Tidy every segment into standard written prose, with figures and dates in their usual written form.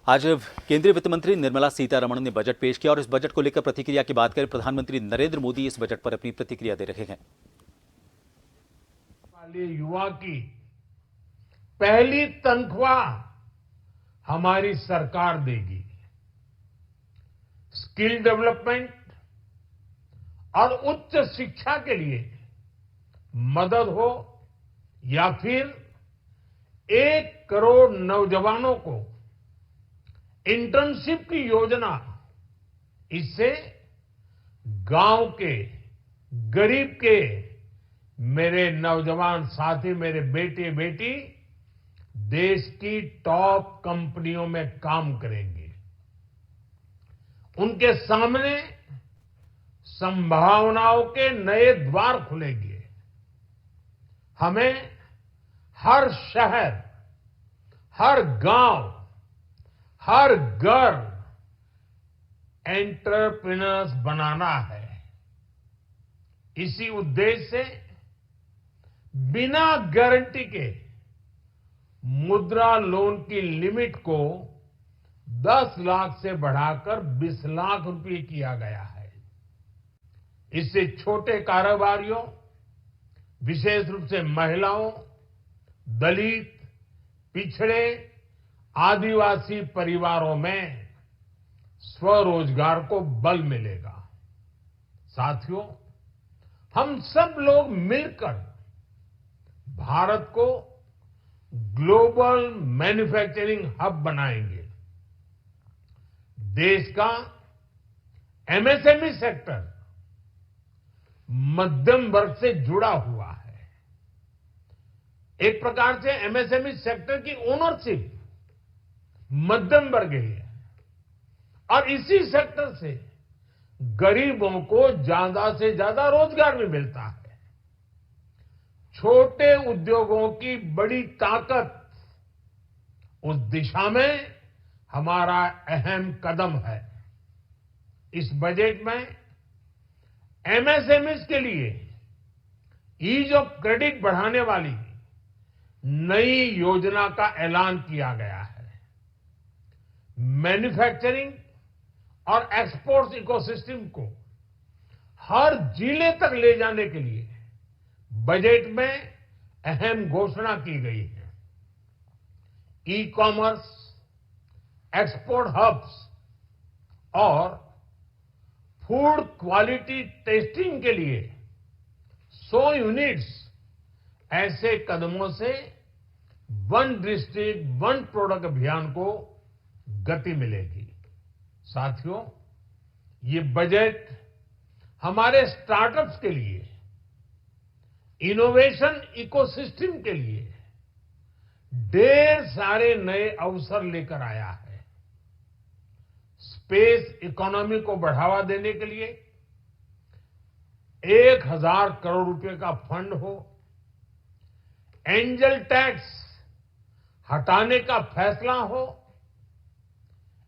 आज केंद्रीय वित्त मंत्री निर्मला सीतारमण ने बजट पेश किया और इस बजट को लेकर प्रतिक्रिया की बात करें। प्रधानमंत्री नरेंद्र मोदी इस बजट पर अपनी प्रतिक्रिया दे रहे हैं। वाले युवा की पहली तनख्वाह हमारी सरकार देगी। स्किल डेवलपमेंट और उच्च शिक्षा के लिए मदद हो या फिर 1 करोड़ नौजवानों को इंटर्नशिप की योजना, इससे गांव के गरीब के मेरे नौजवान साथी, मेरे बेटे बेटी देश की टॉप कंपनियों में काम करेंगे। उनके सामने संभावनाओं के नए द्वार खुलेंगे। हमें हर शहर, हर गांव, हर घर एंटरप्रेन्योर्स बनाना है। इसी उद्देश्य से बिना गारंटी के मुद्रा लोन की लिमिट को 10 लाख से बढ़ाकर 20 लाख रुपए किया गया है। इससे छोटे कारोबारियों, विशेष रूप से महिलाओं, दलित, पिछड़े, आदिवासी परिवारों में स्वरोजगार को बल मिलेगा। साथियों, हम सब लोग मिलकर भारत को ग्लोबल मैन्युफैक्चरिंग हब बनाएंगे। देश का एमएसएमई सेक्टर मध्यम वर्ग से जुड़ा हुआ है। एक प्रकार से एमएसएमई सेक्टर की ओनरशिप मध्यम वर्ग ही है और इसी सेक्टर से गरीबों को ज्यादा से ज्यादा रोजगार भी मिलता है। छोटे उद्योगों की बड़ी ताकत, उस दिशा में हमारा अहम कदम है। इस बजट में एमएसएमईज के लिए ईज ऑफ क्रेडिट बढ़ाने वाली नई योजना का ऐलान किया गया है। मैन्युफैक्चरिंग और एक्सपोर्ट्स इकोसिस्टम को हर जिले तक ले जाने के लिए बजट में अहम घोषणा की गई है। ई कॉमर्स, एक्सपोर्ट हब्स और फूड क्वालिटी टेस्टिंग के लिए 100 यूनिट्स, ऐसे कदमों से वन डिस्ट्रिक्ट वन प्रोडक्ट अभियान को गति मिलेगी। साथियों, ये बजट हमारे स्टार्टअप्स के लिए, इनोवेशन इकोसिस्टम के लिए ढेर सारे नए अवसर लेकर आया है। स्पेस इकोनॉमी को बढ़ावा देने के लिए 1000 करोड़ रुपए का फंड हो, एंजल टैक्स हटाने का फैसला हो,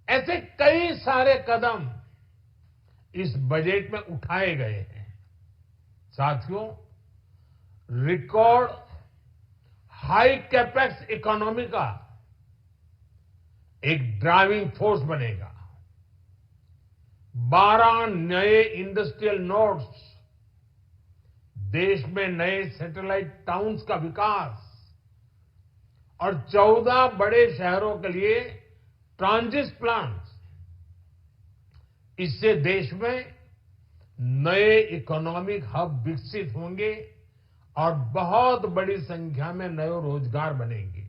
ऐसे कई सारे कदम इस बजट में उठाए गए हैं। साथियों, रिकॉर्ड हाई कैपेक्स इकोनॉमी का एक ड्राइविंग फोर्स बनेगा। 12 नए इंडस्ट्रियल नोड्स, देश में नए सैटेलाइट टाउन्स का विकास और 14 बड़े शहरों के लिए ट्रांजिट प्लान्स, इससे देश में नए इकोनॉमिक हब विकसित होंगे और बहुत बड़ी संख्या में नए रोजगार बनेंगे।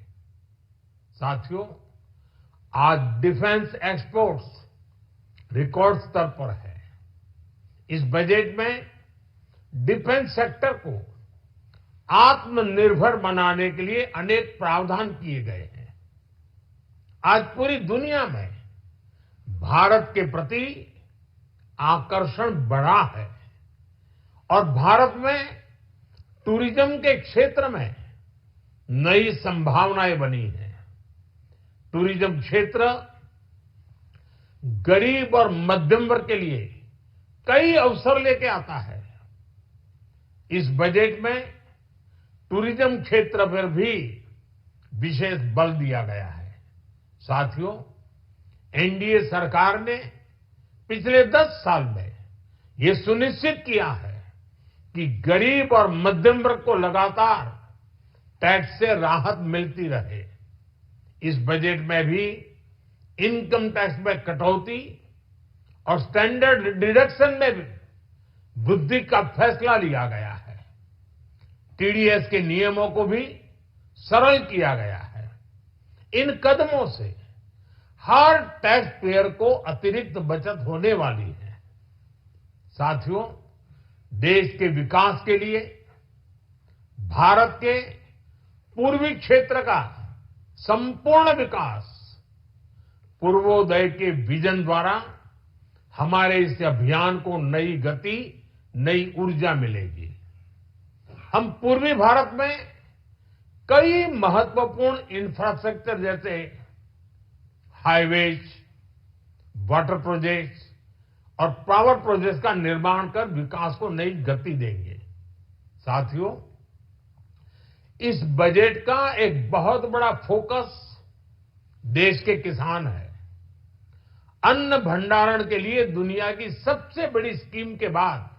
साथियों, आज डिफेंस एक्सपोर्ट्स रिकॉर्ड स्तर पर है। इस बजट में डिफेंस सेक्टर को आत्मनिर्भर बनाने के लिए अनेक प्रावधान किए गए हैं। आज पूरी दुनिया में भारत के प्रति आकर्षण बढ़ा है और भारत में टूरिज्म के क्षेत्र में नई संभावनाएं बनी हैं। टूरिज्म क्षेत्र गरीब और मध्यम वर्ग के लिए कई अवसर लेके आता है। इस बजट में टूरिज्म क्षेत्र पर भी विशेष बल दिया गया है। साथियों, एनडीए सरकार ने पिछले 10 साल में ये सुनिश्चित किया है कि गरीब और मध्यम वर्ग को लगातार टैक्स से राहत मिलती रहे। इस बजट में भी इनकम टैक्स में कटौती और स्टैंडर्ड डिडक्शन में भी वृद्धि का फैसला लिया गया है। टीडीएस के नियमों को भी सरल किया गया है। इन कदमों से हर टैक्स पेयर को अतिरिक्त बचत होने वाली है। साथियों, देश के विकास के लिए भारत के पूर्वी क्षेत्र का संपूर्ण विकास पूर्वोदय के विजन द्वारा हमारे इस अभियान को नई गति, नई ऊर्जा मिलेगी। हम पूर्वी भारत में कई महत्वपूर्ण इंफ्रास्ट्रक्चर जैसे हाईवेज, वाटर प्रोजेक्ट्स और पावर प्रोजेक्ट्स का निर्माण कर विकास को नई गति देंगे। साथियों, इस बजट का एक बहुत बड़ा फोकस देश के किसान है। अन्न भंडारण के लिए दुनिया की सबसे बड़ी स्कीम के बाद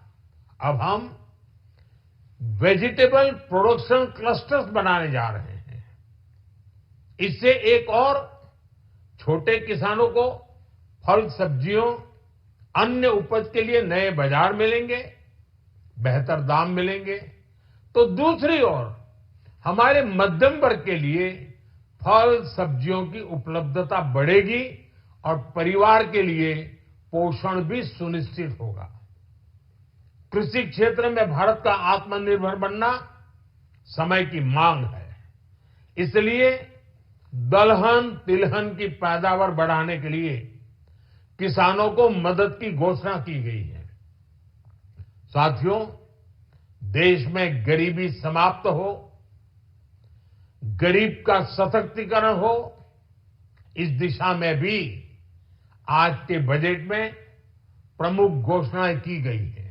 अब हम वेजिटेबल प्रोडक्शन क्लस्टर्स बनाने जा रहे हैं। इससे एक और छोटे किसानों को फल, सब्जियों, अन्य उपज के लिए नए बाजार मिलेंगे, बेहतर दाम मिलेंगे, तो दूसरी ओर हमारे मध्यम वर्ग के लिए फल, सब्जियों की उपलब्धता बढ़ेगी और परिवार के लिए पोषण भी सुनिश्चित होगा। कृषि क्षेत्र में भारत का आत्मनिर्भर बनना समय की मांग है। इसलिए दलहन, तिलहन की पैदावार बढ़ाने के लिए किसानों को मदद की घोषणा की गई है। साथियों, देश में गरीबी समाप्त हो, गरीब का सशक्तिकरण हो, इस दिशा में भी आज के बजट में प्रमुख घोषणाएं की गई हैं।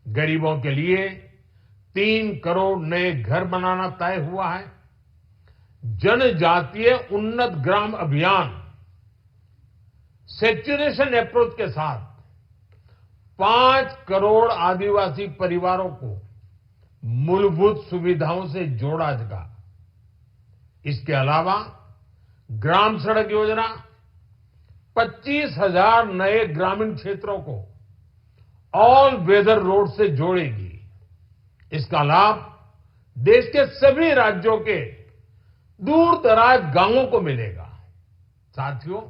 गरीबों के लिए 3 करोड़ नए घर बनाना तय हुआ है। जनजातीय उन्नत ग्राम अभियान सेचुरेशन अप्रोच के साथ 5 करोड़ आदिवासी परिवारों को मूलभूत सुविधाओं से जोड़ा जाएगा। इसके अलावा ग्राम सड़क योजना 25,000 नए ग्रामीण क्षेत्रों को ऑल वेदर रोड से जोड़ेगी। इसका लाभ देश के सभी राज्यों के दूर दराज गांवों को मिलेगा। साथियों,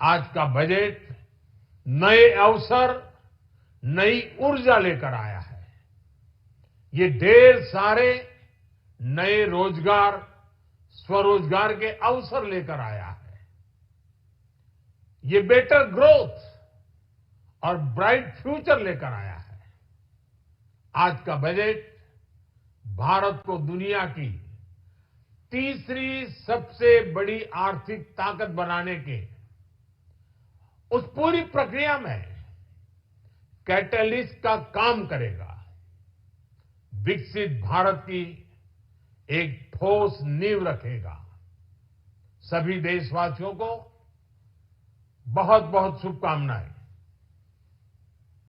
आज का बजट नए अवसर, नई ऊर्जा लेकर आया है। ये ढेर सारे नए रोजगार, स्वरोजगार के अवसर लेकर आया है। ये बेटर ग्रोथ और ब्राइट फ्यूचर लेकर आया है। आज का बजट भारत को दुनिया की तीसरी सबसे बड़ी आर्थिक ताकत बनाने के उस पूरी प्रक्रिया में कैटलिस्ट का काम करेगा। विकसित भारत की एक ठोस नींव रखेगा। सभी देशवासियों को बहुत बहुत शुभकामनाएं।